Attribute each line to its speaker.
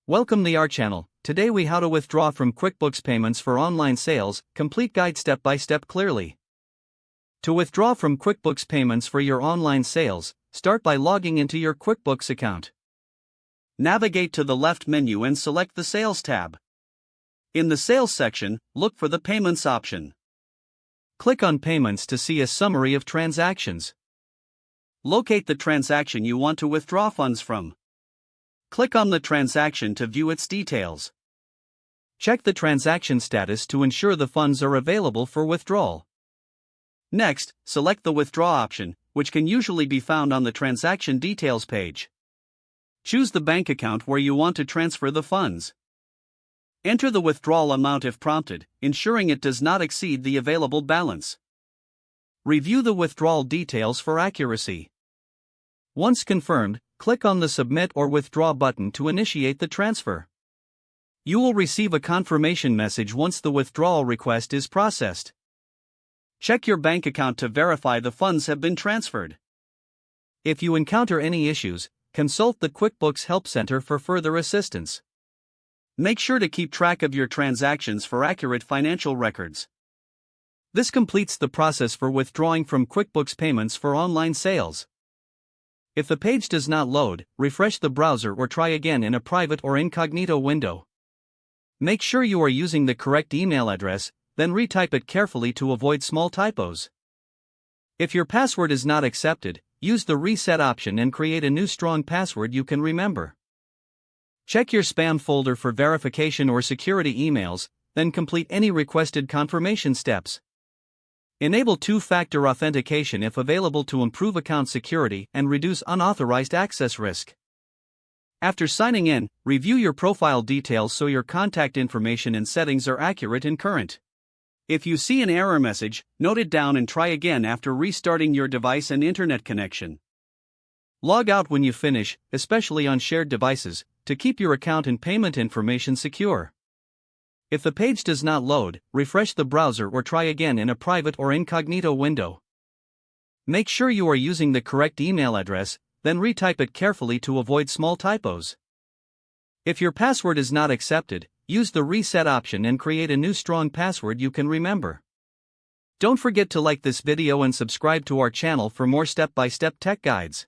Speaker 1: Welcome to our channel. Today we how to withdraw from QuickBooks Payments for online sales, complete guide step by step clearly. To withdraw from QuickBooks Payments for your online sales, start by logging into your QuickBooks account. Navigate to the left menu and select the Sales tab. In the Sales section, look for the Payments option. Click on Payments to see a summary of transactions. Locate the transaction you want to withdraw funds from. Click on the transaction to view its details. Check the transaction status to ensure the funds are available for withdrawal. Next, select the Withdraw option, which can usually be found on the Transaction Details page. Choose the bank account where you want to transfer the funds. Enter the withdrawal amount if prompted, ensuring it does not exceed the available balance. Review the withdrawal details for accuracy. Once confirmed, click on the Submit or Withdraw button to initiate the transfer. You will receive a confirmation message once the withdrawal request is processed. Check your bank account to verify the funds have been transferred. If you encounter any issues, consult the QuickBooks Help Center for further assistance. Make sure to keep track of your transactions for accurate financial records. This completes the process for withdrawing from QuickBooks Payments for online sales. If the page does not load, refresh the browser or try again in a private or incognito window. Make sure you are using the correct email address, then retype it carefully to avoid small typos. If your password is not accepted, use the Reset option and create a new strong password you can remember. Check your spam folder for verification or security emails, then complete any requested confirmation steps. Enable two-factor authentication if available to improve account security and reduce unauthorized access risk. After signing in, review your profile details so your contact information and settings are accurate and current. If you see an error message, note it down and try again after restarting your device and internet connection. Log out when you finish, especially on shared devices, to keep your account and payment information secure. If the page does not load, refresh the browser or try again in a private or incognito window. Make sure you are using the correct email address, then retype it carefully to avoid small typos. If your password is not accepted, use the Reset option and create a new strong password you can remember. Don't forget to like this video and subscribe to our channel for more step-by-step tech guides.